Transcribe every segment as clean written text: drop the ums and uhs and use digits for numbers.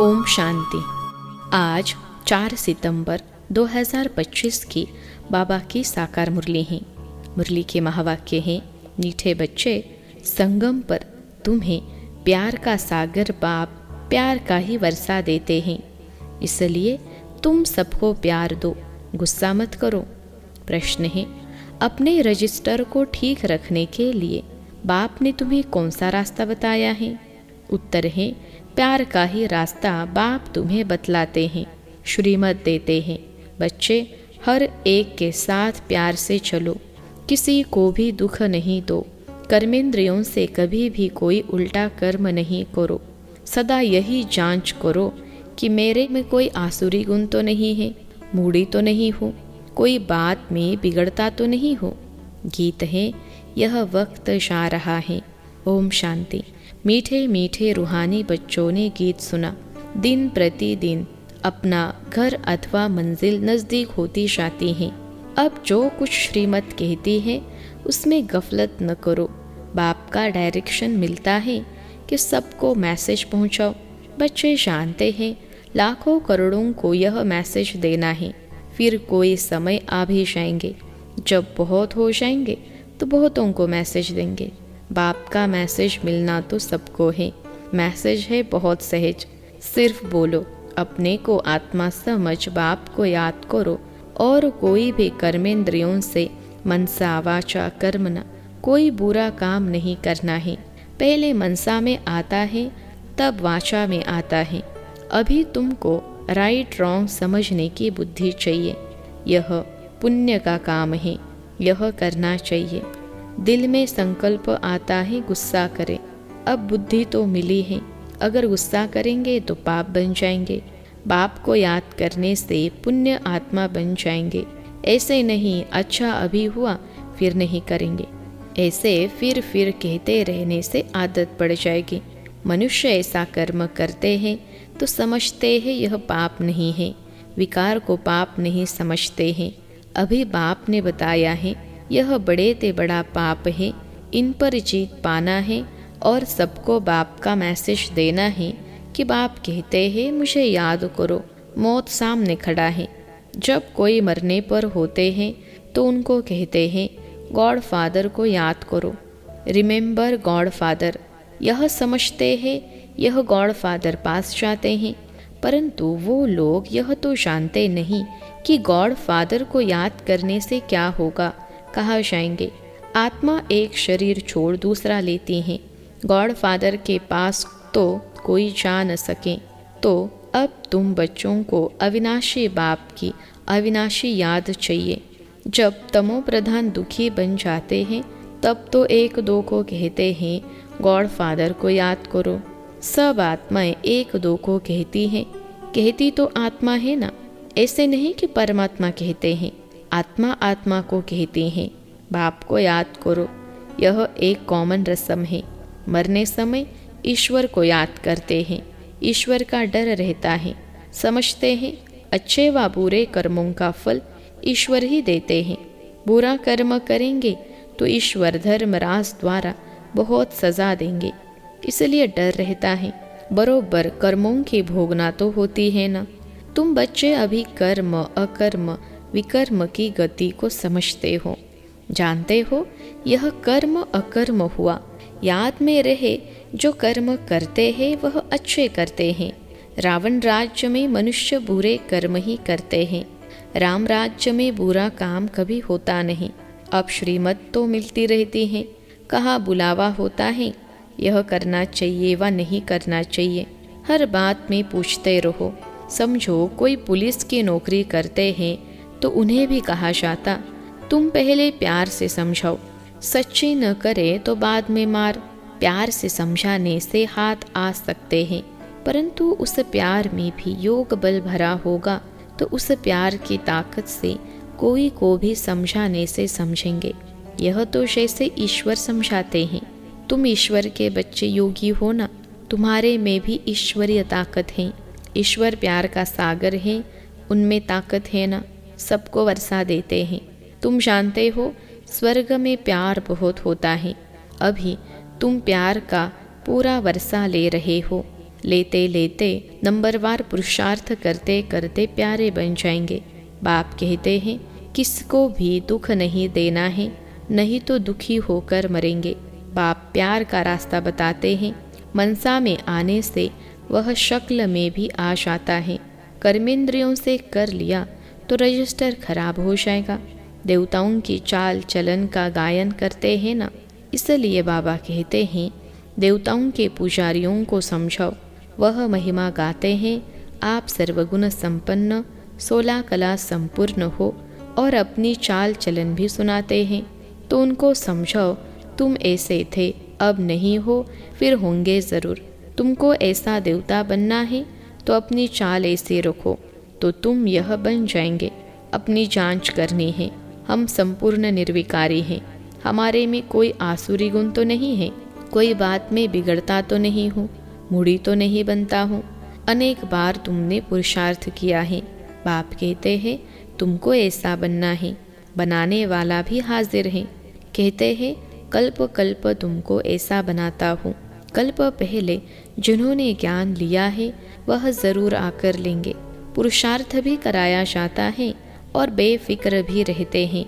ओम शांति। आज 4 सितंबर 2025 की बाबा की साकार मुरली है। मुरली के महावाक्य हैं, मीठे बच्चे, संगम पर तुम्हें प्यार का सागर बाप प्यार का ही वर्षा देते हैं, इसलिए तुम सबको प्यार दो, गुस्सा मत करो। प्रश्न है, अपने रजिस्टर को ठीक रखने के लिए बाप ने तुम्हें कौन सा रास्ता बताया है? उत्तर है, प्यार का ही रास्ता बाप तुम्हें बतलाते हैं, श्रीमत देते हैं। बच्चे, हर एक के साथ प्यार से चलो, किसी को भी दुख नहीं दो, कर्मेंद्रियों से कभी भी कोई उल्टा कर्म नहीं करो। सदा यही जांच करो कि मेरे में कोई आसुरी गुण तो नहीं है, मूढ़ी तो नहीं हो, कोई बात में बिगड़ता तो नहीं हो। गीत है, यह वक्त जा रहा है। ओम शांति। मीठे मीठे रूहानी बच्चों ने गीत सुना। दिन प्रतिदिन अपना घर अथवा मंजिल नज़दीक होती जाती है। अब जो कुछ श्रीमत कहती है उसमें गफलत न करो। बाप का डायरेक्शन मिलता है कि सबको मैसेज पहुंचाओ। बच्चे जानते हैं लाखों करोड़ों को यह मैसेज देना है, फिर कोई समय आ भी जाएंगे जब बहुत हो जाएंगे तो बहुतों को मैसेज देंगे। बाप का मैसेज मिलना तो सबको है। मैसेज है बहुत सहज, सिर्फ बोलो, अपने को आत्मा समझ बाप को याद करो और कोई भी कर्मेंद्रियों से मनसा वाचा कर्मना कोई बुरा काम नहीं करना है। पहले मनसा में आता है तब वाचा में आता है। अभी तुमको राइट रॉन्ग समझने की बुद्धि चाहिए। यह पुण्य का काम है, यह करना चाहिए। दिल में संकल्प आता है गुस्सा करें। अब बुद्धि तो मिली है, अगर गुस्सा करेंगे तो पाप बन जाएंगे। बाप को याद करने से पुण्य आत्मा बन जाएंगे। ऐसे नहीं अच्छा अभी हुआ फिर नहीं करेंगे, ऐसे फिर कहते रहने से आदत पड़ जाएगी। मनुष्य ऐसा कर्म करते हैं तो समझते हैं यह पाप नहीं है, विकार को पाप नहीं समझते हैं। अभी बाप ने बताया है यह बड़े ते बड़ा पाप है, इन पर जीत पाना है और सबको बाप का मैसेज देना है कि बाप कहते हैं मुझे याद करो, मौत सामने खड़ा है। जब कोई मरने पर होते हैं तो उनको कहते हैं गॉड फादर को याद करो, रिमेंबर गॉड फादर। यह समझते हैं यह गॉड फादर पास जाते हैं, परंतु वो लोग यह तो जानते नहीं कि गॉड फादर को याद करने से क्या होगा, कहाँ जाएंगे। आत्मा एक शरीर छोड़ दूसरा लेती है। गॉड फादर के पास तो कोई जा न सके। तो अब तुम बच्चों को अविनाशी बाप की अविनाशी याद चाहिए। जब तमो प्रधान दुखी बन जाते हैं तब तो एक दो को कहते हैं गॉड फादर को याद करो। सब आत्माएं एक दो को कहती हैं, कहती तो आत्मा है ना, ऐसे नहीं कि परमात्मा कहते हैं। आत्मा आत्मा को कहते हैं बाप को याद करो। यह एक कॉमन रस्म है। मरने समय ईश्वर को याद करते हैं, ईश्वर का डर रहता है। समझते हैं अच्छे व बुरे कर्मों का फल ईश्वर ही देते हैं। बुरा कर्म करेंगे तो ईश्वर धर्मराज द्वारा बहुत सजा देंगे, इसलिए डर रहता है। बरोबर कर्मों की भोगना तो होती है ना। तुम बच्चे अभी कर्म अकर्म विकर्म की गति को समझते हो, जानते हो यह कर्म अकर्म हुआ। याद में रहे जो कर्म करते हैं वह अच्छे करते हैं। रावण राज्य में मनुष्य बुरे कर्म ही करते हैं, राम राज्य में बुरा काम कभी होता नहीं। अब श्रीमत तो मिलती रहती है, कहाँ बुलावा होता है, यह करना चाहिए व नहीं करना चाहिए। हर बात में पूछते रहो। समझो कोई पुलिस की नौकरी करते हैं तो उन्हें भी कहा जाता तुम पहले प्यार से समझाओ, सच्ची न करे तो बाद में मार। प्यार से समझाने से हाथ आ सकते हैं, परंतु उस प्यार में भी योग बल भरा होगा तो उस प्यार की ताकत से कोई को भी समझाने से समझेंगे। यह तो जैसे ईश्वर समझाते हैं। तुम ईश्वर के बच्चे योगी हो ना, तुम्हारे में भी ईश्वरीय ताकत है। ईश्वर प्यार का सागर है, उनमें ताकत है ना, सबको वर्षा देते हैं। तुम जानते हो स्वर्ग में प्यार बहुत होता है। अभी तुम प्यार का पूरा वर्षा ले रहे हो। लेते लेते नंबरवार पुरुषार्थ करते करते प्यारे बन जाएंगे। बाप कहते हैं किसको भी दुख नहीं देना है, नहीं तो दुखी होकर मरेंगे। बाप प्यार का रास्ता बताते हैं। मनसा में आने से वह शक्ल में भी आ जाता है। कर्मेंद्रियों से कर लिया तो रजिस्टर खराब हो जाएगा। देवताओं की चाल चलन का गायन करते हैं ना, इसलिए बाबा कहते हैं देवताओं के पुजारियों को समझाओ। वह महिमा गाते हैं आप सर्वगुण संपन्न 16 कला संपूर्ण हो, और अपनी चाल चलन भी सुनाते हैं। तो उनको समझाओ तुम ऐसे थे, अब नहीं हो, फिर होंगे ज़रूर। तुमको ऐसा देवता बनना है तो अपनी चाल ऐसे रखो तो तुम यह बन जाएंगे। अपनी जांच करनी है। हम संपूर्ण निर्विकारी हैं। हमारे में कोई आसुरी गुण तो नहीं है। कोई बात में बिगड़ता तो नहीं हूँ, मूढ़ी तो नहीं बनता हूँ। अनेक बार तुमने पुरुषार्थ किया है। बाप कहते हैं तुमको ऐसा बनना है। बनाने वाला भी हाजिर है। कहते हैं कल्प कल्प तुमको ऐसा बनाता हूँ। कल्प पहले जिन्होंने ज्ञान लिया है वह ज़रूर आकर लेंगे। पुरुषार्थ भी कराया जाता है और बेफिक्र भी रहते हैं।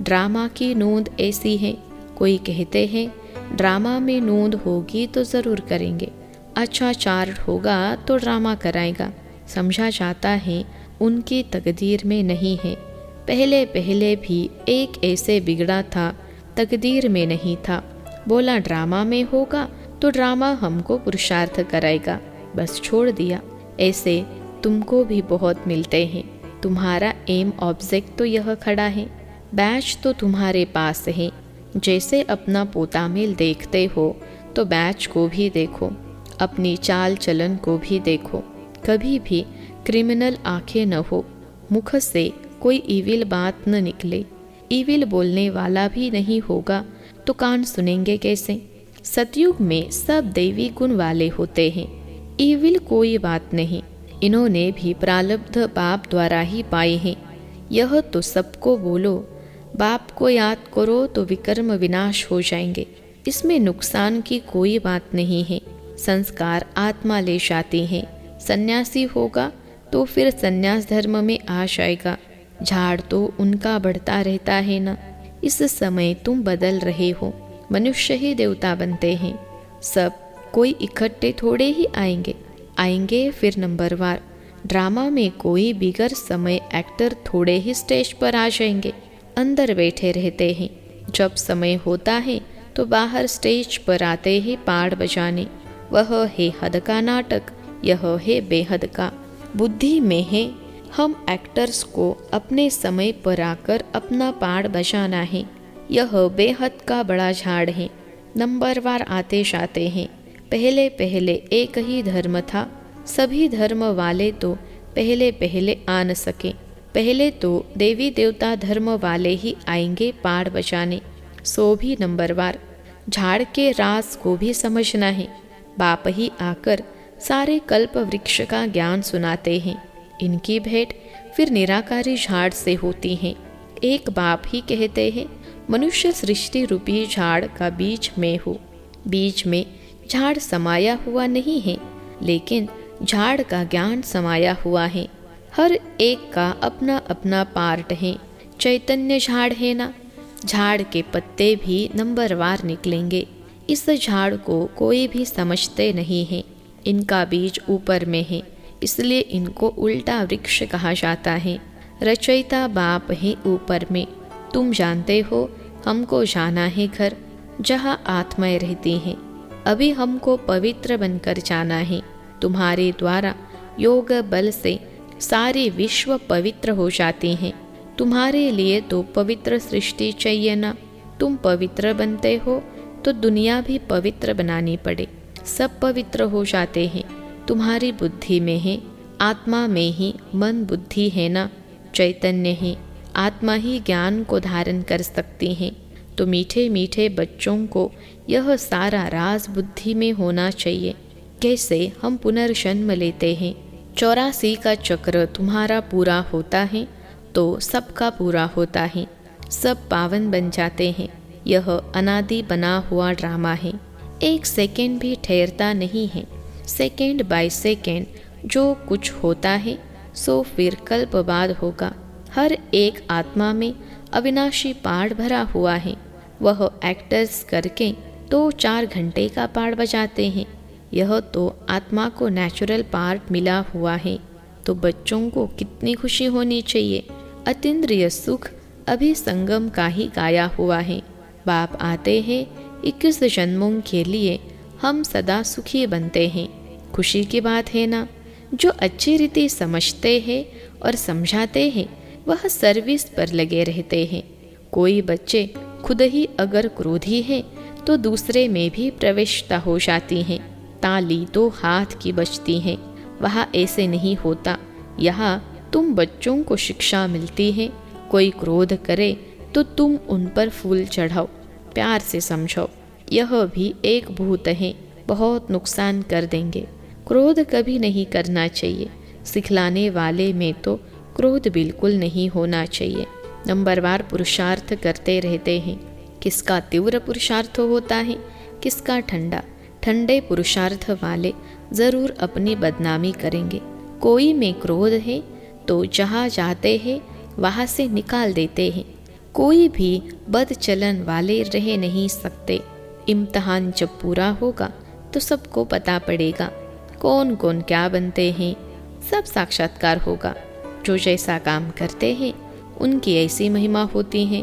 ड्रामा की नोंद ऐसी है। कोई कहते हैं ड्रामा में नोंद होगी तो ज़रूर करेंगे। अच्छा चार्ट होगा तो ड्रामा कराएगा। समझा जाता है उनकी तकदीर में नहीं है। पहले पहले भी एक ऐसे बिगड़ा था, तकदीर में नहीं था। बोला ड्रामा में होगा तो ड्रामा हमको पुरुषार्थ कराएगा, बस छोड़ दिया। ऐसे तुमको भी बहुत मिलते हैं। तुम्हारा एम ऑब्जेक्ट तो यह खड़ा है। बैच तो तुम्हारे पास है। जैसे अपना पोता मेल देखते हो तो बैच को भी देखो, अपनी चाल चलन को भी देखो। कभी भी क्रिमिनल आंखें न हो, मुख से कोई ईविल बात न निकले। ईविल बोलने वाला भी नहीं होगा तो कान सुनेंगे कैसे। सतयुग में सब दैवी गुण वाले होते हैं। ईविल कोई बात नहीं। इन्होंने भी प्रारब्ध बाप द्वारा ही पाए हैं। यह तो सबको बोलो, बाप को याद करो तो विकर्म विनाश हो जाएंगे। इसमें नुकसान की कोई बात नहीं है। संस्कार आत्मा ले जाती है। सन्यासी होगा तो फिर सन्यास धर्म में आ जाएगा। झाड़ तो उनका बढ़ता रहता है ना। इस समय तुम बदल रहे हो। मनुष्य ही देवता बनते हैं। सब कोई इकट्ठे थोड़े ही आएंगे फिर नंबरवार। ड्रामा में कोई बिगर समय एक्टर थोड़े ही स्टेज पर आ जाएंगे। अंदर बैठे रहते हैं। जब समय होता है तो बाहर स्टेज पर आते हैं पाड़ बजाने। वह है हद का नाटक, यह है बेहद का। बुद्धि में है हम एक्टर्स को अपने समय पर आकर अपना पाड़ बजाना है। यह बेहद का बड़ा झाड़ है। नंबरवार आते जाते हैं। पहले पहले एक ही धर्म था। सभी धर्म वाले तो पहले पहले आ न सके। पहले तो देवी देवता धर्म वाले ही आएंगे पाड़ बजाने। सो भी नंबरवार। झाड़ के राज को भी समझना है। बाप ही आकर सारे कल्प वृक्ष का ज्ञान सुनाते हैं। इनकी भेंट फिर निराकारी झाड़ से होती है। एक बाप ही कहते हैं मनुष्य सृष्टि रूपी झाड़ का बीज में हो। बीज में झाड़ समाया हुआ नहीं है, लेकिन झाड़ का ज्ञान समाया हुआ है। हर एक का अपना अपना पार्ट है। चैतन्य झाड़ है ना। झाड़ के पत्ते भी नंबरवार निकलेंगे। इस झाड़ को कोई भी समझते नहीं है। इनका बीज ऊपर में है, इसलिए इनको उल्टा वृक्ष कहा जाता है। रचयिता बाप है ऊपर में। तुम जानते हो हमको जाना है घर जहाँ आत्माएं रहती हैं। अभी हमको पवित्र बनकर जाना है। तुम्हारे द्वारा योग बल से सारे विश्व पवित्र हो जाते हैं। तुम्हारे लिए तो पवित्र सृष्टि चाहिए ना। तुम पवित्र बनते हो तो दुनिया भी पवित्र बनानी पड़े। सब पवित्र हो जाते हैं। तुम्हारी बुद्धि में है, आत्मा में ही मन बुद्धि है ना। चैतन्य है, आत्मा ही ज्ञान को धारण कर सकती है। तो मीठे मीठे बच्चों को यह सारा राज बुद्धि में होना चाहिए। कैसे हम पुनर्जन्म लेते हैं। 84 का चक्र तुम्हारा पूरा होता है तो सबका पूरा होता है। सब पावन बन जाते हैं। यह अनादि बना हुआ ड्रामा है। एक सेकंड भी ठहरता नहीं है। सेकेंड बाय सेकेंड जो कुछ होता है सो फिर कल्प बाद होगा। हर एक आत्मा में अविनाशी पाठ भरा हुआ है। वह एक्टर्स करके 2-4 घंटे का पाठ बजाते हैं। यह तो आत्मा को नेचुरल पार्ट मिला हुआ है, तो बच्चों को कितनी खुशी होनी चाहिए। अतीन्द्रिय सुख अभी संगम का ही गाया हुआ है। बाप आते हैं 21 जन्मों के लिए, हम सदा सुखी बनते हैं। खुशी की बात है ना। जो अच्छी रीति समझते हैं और समझाते हैं वह सर्विस पर लगे रहते हैं। कोई बच्चे खुद ही अगर क्रोधी हैं तो दूसरे में भी प्रवेशता हो जाती है। ताली तो हाथ की बजती है। वहाँ ऐसे नहीं होता। यहाँ तुम बच्चों को शिक्षा मिलती है। कोई क्रोध करे तो तुम उन पर फूल चढ़ाओ, प्यार से समझाओ। यह भी एक भूत है, बहुत नुकसान कर देंगे। क्रोध कभी नहीं करना चाहिए। सिखलाने वाले में तो क्रोध बिल्कुल नहीं होना चाहिए। नंबरवार पुरुषार्थ करते रहते हैं। किसका तीव्र पुरुषार्थ होता है, किसका ठंडा। ठंडे पुरुषार्थ वाले ज़रूर अपनी बदनामी करेंगे। कोई में क्रोध है तो जहाँ जाते हैं वहाँ से निकाल देते हैं। कोई भी बदचलन वाले रह नहीं सकते। इम्तहान जब पूरा होगा तो सबको पता पड़ेगा कौन कौन क्या बनते हैं। सब साक्षात्कार होगा। जो जैसा काम करते हैं उनकी ऐसी महिमा होती है।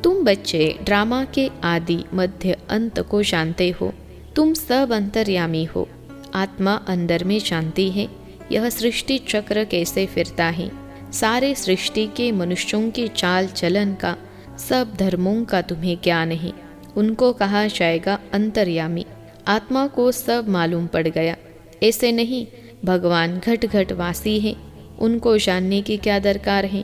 तुम बच्चे ड्रामा के आदि मध्य अंत को जानते हो। तुम सब अंतर्यामी हो। आत्मा अंदर में जानती है यह सृष्टि चक्र कैसे फिरता है। सारे सृष्टि के मनुष्यों की चाल चलन का, सब धर्मों का तुम्हें ज्ञान है। उनको कहा जाएगा अंतर्यामी। आत्मा को सब मालूम पड़ गया। ऐसे नहीं भगवान घट घट वासी है, उनको जानने की क्या दरकार है।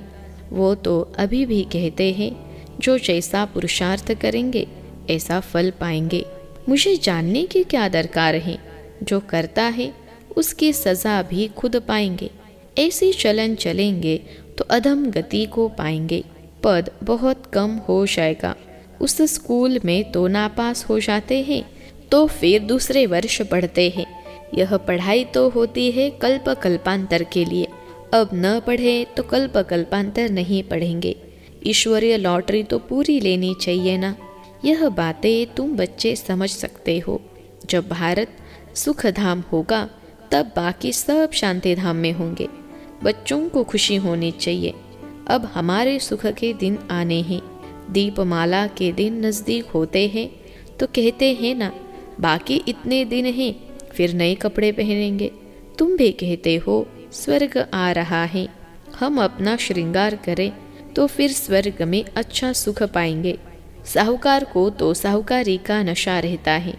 वो तो अभी भी कहते हैं जो जैसा पुरुषार्थ करेंगे ऐसा फल पाएंगे। मुझे जानने की क्या दरकार है। जो करता है उसकी सज़ा भी खुद पाएंगे। ऐसी चलन चलेंगे तो अधम गति को पाएंगे। पद बहुत कम हो जाएगा। उस स्कूल में तो नापास हो जाते हैं तो फिर दूसरे वर्ष पढ़ते हैं। यह पढ़ाई तो होती है कल्प कल्पांतर के लिए। अब न पढ़े तो कल्प कल्पांतर नहीं पढ़ेंगे। ईश्वरीय लॉटरी तो पूरी लेनी चाहिए ना। यह बातें तुम बच्चे समझ सकते हो। जब भारत सुख धाम होगा तब बाकी सब शांति धाम में होंगे। बच्चों को खुशी होनी चाहिए। अब हमारे सुख के दिन आने हैं। दीपमाला के दिन नज़दीक होते हैं तो कहते हैं ना बाकी इतने दिन हैं फिर नए कपड़े पहनेंगे। तुम भी कहते हो स्वर्ग आ रहा है, हम अपना श्रृंगार करें तो फिर स्वर्ग में अच्छा सुख पाएंगे। साहूकार को तो साहूकारी का नशा रहता है।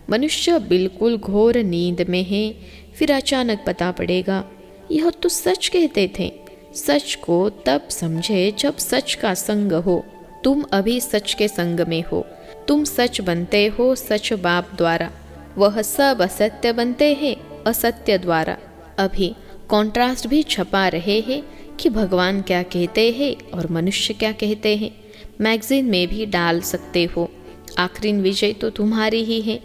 मनुष्य बिल्कुल घोर नींद में है, फिर अचानक पता पड़ेगा यह तो सच कहते थे। सच को तब समझे जब सच का संग हो। तुम अभी सच के संग में हो। तुम सच बनते हो सच बाप द्वारा। वह सब असत्य बनते हैं असत्य द्वारा। अभी कॉन्ट्रास्ट भी छपा रहे हैं कि भगवान क्या कहते हैं और मनुष्य क्या कहते हैं। मैगजीन में भी डाल सकते हो। आखिरी विजय तो तुम्हारी ही है।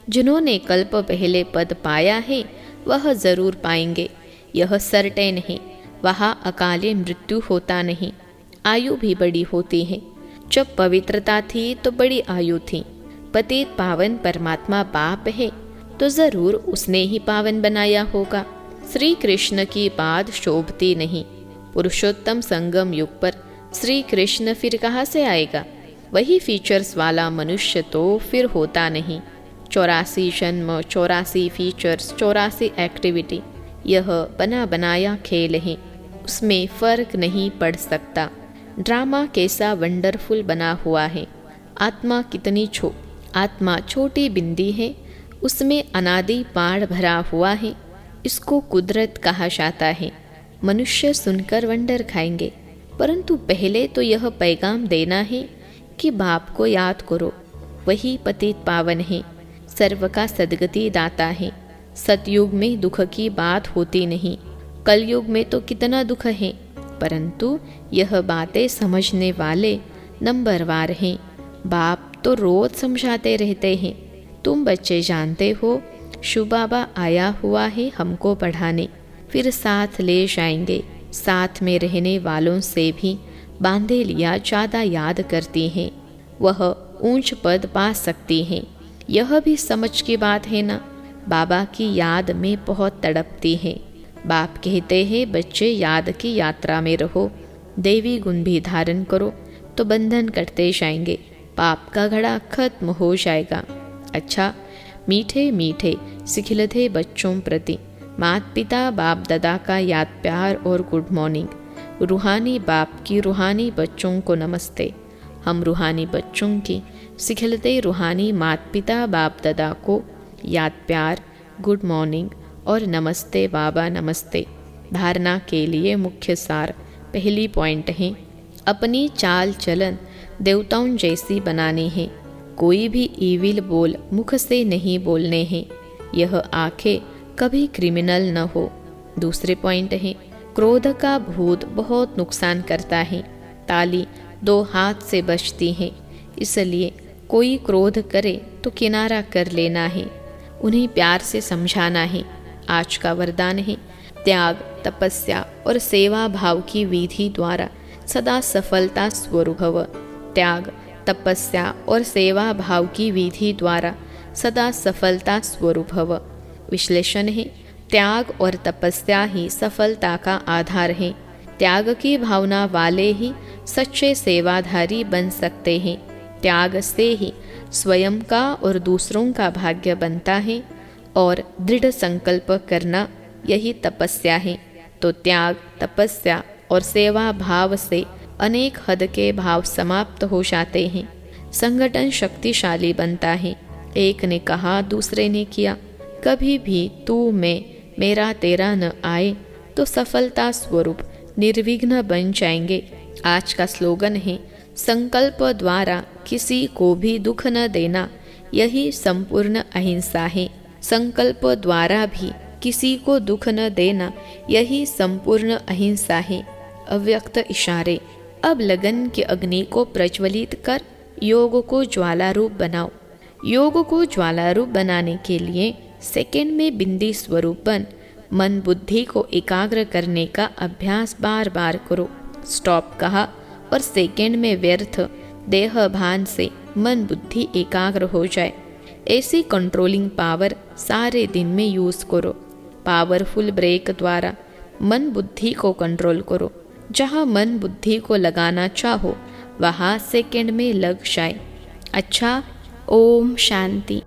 जिन्होंने कल्प पहले पद पाया है वह जरूर पाएंगे। यह सर्टेन है। वहाँ अकाले मृत्यु होता नहीं। आयु भी बड़ी होती है। जब पवित्रता थी तो बड़ी आयु थी। पतित पावन परमात्मा बाप है तो जरूर उसने ही पावन बनाया होगा। श्री कृष्ण की बात शोभती नहीं। पुरुषोत्तम संगम युग पर श्री कृष्ण फिर कहाँ से आएगा। वही फीचर्स वाला मनुष्य तो फिर होता नहीं। 84 जन्म, 84 फीचर्स, 84 एक्टिविटी, यह बना बनाया खेल है। उसमें फर्क नहीं पड़ सकता। ड्रामा कैसा वंडरफुल बना हुआ है। आत्मा छोटी बिंदी है, उसमें अनादि पाड़ भरा हुआ है। इसको कुदरत कहा जाता है। मनुष्य सुनकर वंडर खाएंगे, परंतु पहले तो यह पैगाम देना है कि बाप को याद करो। वही पतित पावन है, सर्व का सदगति दाता है। सतयुग में दुख की बात होती नहीं। कलयुग में तो कितना दुख है, परंतु यह बातें समझने वाले नंबरवार हैं। बाप तो रोज समझाते रहते हैं। तुम बच्चे जानते हो शिव बाबा आया हुआ है हमको पढ़ाने, फिर साथ ले जाएंगे। साथ में रहने वालों से भी बांधे लिया ज़्यादा याद करती हैं, वह ऊंच पद पा सकती हैं। यह भी समझ की बात है ना। बाबा की याद में बहुत तड़पती हैं। बाप कहते हैं बच्चे याद की यात्रा में रहो, देवी गुण भी धारण करो तो बंधन कटते जाएंगे, पाप का घड़ा खत्म हो जाएगा। अच्छा, मीठे मीठे सिखिलते बच्चों प्रति माता पिता बाप दादा का याद प्यार और गुड मॉर्निंग। रूहानी बाप की रूहानी बच्चों को नमस्ते। हम रूहानी बच्चों की सिखिलते रूहानी माता पिता बाप दादा को याद प्यार, गुड मॉर्निंग और नमस्ते बाबा नमस्ते। धारणा के लिए मुख्य सार। पहली पॉइंट है, अपनी चाल चलन देवताओं जैसी बनानी है। कोई भी ईविल बोल मुख से नहीं बोलने हैं। यह आंखें कभी क्रिमिनल न हो। दूसरे पॉइंट है, क्रोध का भूत बहुत नुकसान करता है। ताली दो हाथ से बजती है, इसलिए कोई क्रोध करे तो किनारा कर लेना है, उन्हें प्यार से समझाना है। आज का वरदान है, त्याग, तपस्या और सेवा भाव की विधि द्वारा सदा सफलता स्वरूप भव। त्याग, तपस्या और सेवा भाव की विधि द्वारा सदा सफलता स्वरूप भव। विश्लेषण है, त्याग और तपस्या ही सफलता का आधार है। त्याग की भावना वाले ही सच्चे सेवाधारी बन सकते हैं। त्याग से ही स्वयं का और दूसरों का भाग्य बनता है और दृढ़ संकल्प करना यही तपस्या है। तो त्याग, तपस्या और सेवा भाव से अनेक हद के भाव समाप्त हो जाते हैं। संगठन शक्तिशाली बनता है। एक ने कहा, दूसरे ने किया। कभी भी तू मैं मेरा तेरा न आए तो सफलता स्वरूप निर्विघ्न बन जाएंगे। आज का स्लोगन है, संकल्प द्वारा किसी को भी दुख न देना, यही संपूर्ण अहिंसा है। संकल्प द्वारा भी किसी को दुख न देना, यही संपूर्ण अहिंसा है। अव्यक्त इशारे। अब लगन की अग्नि को प्रज्वलित कर योग को ज्वाला रूप बनाओ। योग को ज्वाला रूप बनाने के लिए सेकंड में बिंदी स्वरूप बन मन बुद्धि को एकाग्र करने का अभ्यास बार बार करो। स्टॉप कहा और सेकंड में व्यर्थ देह भान से मन बुद्धि एकाग्र हो जाए, ऐसी कंट्रोलिंग पावर सारे दिन में यूज करो। पावरफुल ब्रेक द्वारा मन बुद्धि को कंट्रोल करो। जहाँ मन बुद्धि को लगाना चाहो वहाँ सेकंड में लग जाए। अच्छा, ओम शांति।